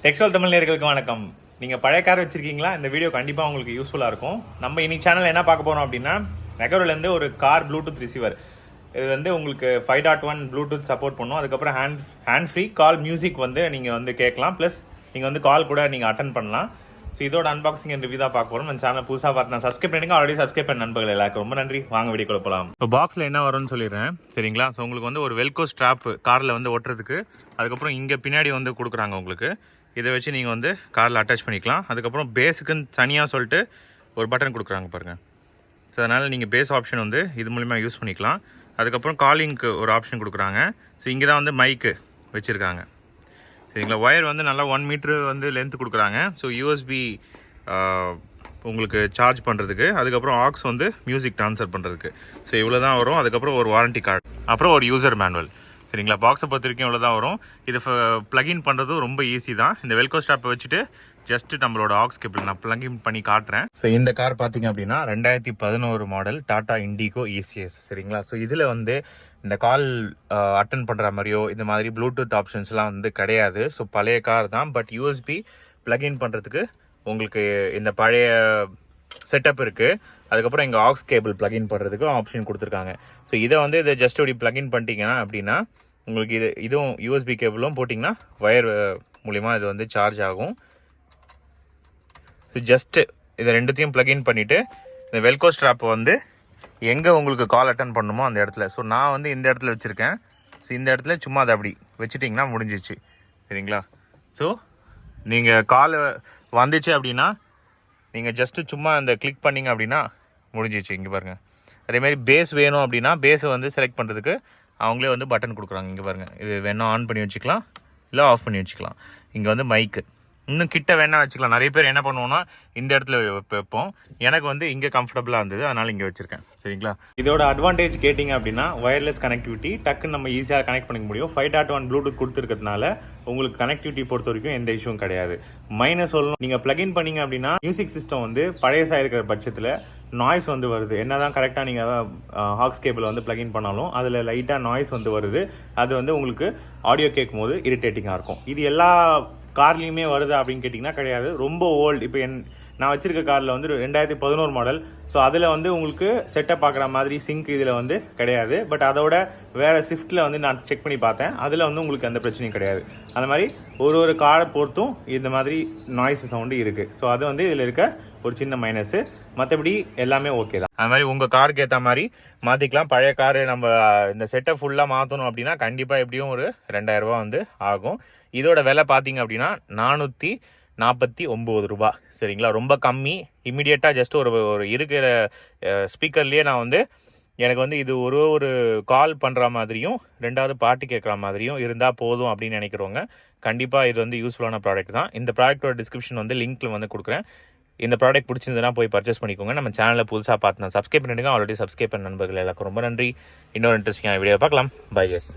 Textile Tamil நேயர்களுக்கு வணக்கம். நீங்கள் பழைய கார் வச்சிருக்கீங்களா? இந்த வீடியோ கண்டிப்பாக உங்களுக்கு யூஸ்ஃபுல்லாக இருக்கும். நம்ம இன்னைக்கு சேனல் என்ன பார்க்க போகிறோம் அப்படின்னா, மெகரோலேருந்து ஒரு கார் ப்ளூடூத் ரிசீவர். இது வந்து உங்களுக்கு 5.1 ப்ளூடூத் சப்போர்ட் பண்ணும். அதுக்கப்புறம் ஹேண்ட் ஃப்ரீ கால் மியூசிக் வந்து நீங்கள் வந்து கேட்கலாம். ப்ளஸ் நீங்கள் வந்து கால் கூட நீங்கள் அட்டன் பண்ணலாம். ஸோ இதோட அன்பாக்சிங் அண்ட் ரிவ்யூ தான் பார்க்க போகிறோம். நம்ம சேனல் புதுசாக பார்த்து சப்ஸ்கிரைப் பண்ணிடுங்க. ஆல்ரெடி சப்ஸ்கிரைப் பண்ண நண்பர்கள் எல்லாருக்கும் ரொம்ப நன்றி. வாங்க வீடியோக்குள்ள போகலாம். இப்போ பாக்ஸில் என்ன வரும்னு சொல்லிடுறேன், சரிங்களா? ஸோ உங்களுக்கு வந்து ஒரு வெல்கோ ஸ்ட்ராப் காரில் வந்து ஒட்டுறதுக்கு, அதுக்கப்புறம் இங்கே பின்னாடி வந்து கொடுக்குறாங்க உங்களுக்கு. இதை வச்சு நீங்கள் வந்து காரில் அட்டாச் பண்ணிக்கலாம். அதுக்கப்புறம் பேஸுக்குன்னு தனியாக சொல்லிட்டு ஒரு பட்டன் கொடுக்குறாங்க பாருங்கள். ஸோ அதனால் நீங்கள் பேஸ் ஆப்ஷன் வந்து இது மூலிமா யூஸ் பண்ணிக்கலாம். அதுக்கப்புறம் காலிங்க்கு ஒரு ஆப்ஷன் கொடுக்குறாங்க. ஸோ இங்கே தான் வந்து மைக்கு வச்சுருக்காங்க, சரிங்களா? ஒயர் வந்து நல்லா 1 மீட்ரு வந்து லென்த் கொடுக்குறாங்க. ஸோ யூஎஸ்பி உங்களுக்கு சார்ஜ் பண்ணுறதுக்கு, அதுக்கப்புறம் ஆக்ஸ் வந்து மியூசிக் ட்ரான்ஸ்ஃபர் பண்ணுறதுக்கு. ஸோ இவ்வளோ தான் வரும். அதுக்கப்புறம் ஒரு வாரண்டி கார்டு, அப்புறம் ஒரு யூசர் மேனுவல், சரிங்களா? பாக்ஸை பொறுத்த வரைக்கும் இவ்வளோ தான் வரும். இது ப்ளகின் பண்ணுறதும் ரொம்ப ஈஸி தான். இந்த வெல்கோ ஸ்ட்ராப்பை வச்சுட்டு ஜஸ்ட்டு நம்மளோட ஆக்ஸ் கேபிள் நான் ப்ளகின் பண்ணி காட்டுறேன். ஸோ இந்த கார் பார்த்தீங்க அப்படின்னா 2011 மாடல் டாடா இண்டிகோ இசிஎஸ், சரிங்களா? ஸோ இதில் வந்து இந்த கால் அட்டன் பண்ணுற மாதிரியோ இந்த மாதிரி ப்ளூடூத் ஆப்ஷன்ஸ்லாம் வந்து கிடையாது. ஸோ பழைய கார் தான். பட் யூஎஸ்பி ப்ளகின் பண்ணுறதுக்கு உங்களுக்கு இந்த பழைய செட்டப் இருக்குது. அதுக்கப்புறம் இங்கே ஆக்ஸ் கேபிள் ப்ளகின் பண்ணுறதுக்கு ஆப்ஷன் கொடுத்துருக்காங்க. ஸோ இதை ஜஸ்ட் அப்படி ப்ளகின் பண்ணிட்டீங்கன்னா அப்படின்னா உங்களுக்கு இதுவும் யூஎஸ்பி கேபிளும் போட்டிங்கன்னா ஒயர் மூலிமா இது வந்து சார்ஜ் ஆகும். ஸோ ஜஸ்ட்டு இதை ரெண்டுத்தையும் ப்ளகின் பண்ணிவிட்டு இந்த வெல்கோ ஸ்ட்ராப்பை வந்து எங்கே உங்களுக்கு கால் அட்டன் பண்ணணுமோ அந்த இடத்துல, ஸோ நான் வந்து இந்த இடத்துல வச்சுருக்கேன். ஸோ இந்த இடத்துல சும்மா அதை அப்படி வச்சுட்டிங்கன்னா முடிஞ்சிச்சு, சரிங்களா? ஸோ நீங்கள் கால் வந்துச்சு அப்படின்னா நீங்கள் ஜஸ்ட்டு சும்மா அந்த கிளிக் பண்ணிங்க அப்படின்னா முடிஞ்சிச்சு. இங்கே பாருங்கள். அதேமாதிரி பேஸ் வேணும் அப்படின்னா பேஸை வந்து செலக்ட் பண்ணுறதுக்கு அவங்களே வந்து பட்டன் கொடுக்குறாங்க. இங்கே பாருங்கள், இது வேணால் ஆன் பண்ணி வச்சுக்கலாம், இல்லை ஆஃப் பண்ணி வச்சுக்கலாம். இங்கே வந்து மைக்கு இன்னும் கிட்ட வேணா வச்சுக்கலாம். நிறைய பேர் என்ன பண்ணுவோன்னா இந்த இடத்துல வைப்போம். எனக்கு வந்து இங்கே கம்ஃபர்டபுளாக இருந்தது, அதனால் இங்கே வச்சுருக்கேன், சரிங்களா? இதோட அட்வான்டேஜ் கேட்டிங்க அப்படின்னா ஒயர்லெஸ் கனெக்டிவிட்டி, டக்குன்னு நம்ம ஈஸியாக கனெக்ட் பண்ணிக்க முடியும். 5.1 ப்ளூடூத் கொடுத்துருக்கிறதுனால உங்களுக்கு கனெக்டிவிட்டி பொறுத்த வரைக்கும் எந்த இஷ்யூவும் கிடையாது. மைனஸ் சொல்லணும், நீங்கள் ப்ளகின் பண்ணிங்க அப்படின்னா மியூசிக் சிஸ்டம் வந்து பழையசாக இருக்கிற பட்சத்தில் நாய்ஸ் வந்து வருது. என்னதான் கரெக்டாக நீங்கள் ஆக்ஸ் கேபிள் வந்து ப்ளகின் பண்ணாலும் அதில் லைட்டாக நாய்ஸ் வந்து வருது. அது வந்து உங்களுக்கு ஆடியோ கேட்கும் போது இரிட்டேட்டிங்காக இருக்கும். இது எல்லா கார்லேயுமே வருது அப்படின்னு கேட்டிங்கன்னா கிடையாது. ரொம்ப ஓல்டு, இப்போ நான் வச்சுருக்க காரில் வந்து 2011 மாடல். ஸோ அதில் வந்து உங்களுக்கு செட்டப் பார்க்குற மாதிரி சிங்க் இதில் வந்து கிடையாது. பட் அதோட வேறு ஸ்விஃப்ட்டில் வந்து நான் செக் பண்ணி பார்த்தேன், அதில் வந்து உங்களுக்கு எந்த பிரச்சனையும் கிடையாது. அந்த மாதிரி ஒரு காரை பொறுத்தும் இந்த மாதிரி நாய்ஸ் சவுண்டு இருக்குது. ஸோ அது வந்து இதில் இருக்க ஒரு சின்ன மைனஸு. மற்றபடி எல்லாமே ஓகே தான். அது மாதிரி உங்கள் காருக்கு ஏற்ற மாதிரி மாற்றிக்கலாம். பழைய காரு நம்ம இந்த செட்டை ஃபுல்லாக மாற்றணும் அப்படின்னா கண்டிப்பாக எப்படியும் ஒரு 2000 ரூபா வந்து ஆகும். இதோட விலை பார்த்தீங்க அப்படின்னா 449 ரூபா, சரிங்களா? ரொம்ப கம்மி. இம்மிடியேட்டாக ஜஸ்ட் ஒரு இருக்கிற ஸ்பீக்கர்லேயே நான் வந்து எனக்கு வந்து இது ஒரு கால் பண்ணுற மாதிரியும் ரெண்டாவது பாட்டு கேட்குற மாதிரியும் இருந்தால் போதும் அப்படின்னு நினைக்கிறவங்க கண்டிப்பாக இது வந்து யூஸ்ஃபுல்லான ப்ராடக்ட் தான். இந்த ப்ராடக்ட்டோட டிஸ்கிரிப்ஷன் வந்து லிங்க்கில் வந்து கொடுக்குறேன். இந்த ப்ராடக்ட் பிடிச்சிருந்ததுன்னா போய் பர்ச்சேஸ் பண்ணிக்கோங்க. நம்ம சேனலில் புதுசாக பார்த்து நான் சப்ஸ்கிரைப் பண்ணிவிடுங்க. ஆல்ரெடி சப்ஸ்கிரைப் பண்ண நண்பர்கள் எல்லாருக்கும் ரொம்ப நன்றி. இன்னொரு இன்ட்ரெஸ்டிங்கான வீடியோ பார்க்கலாம். Bye S.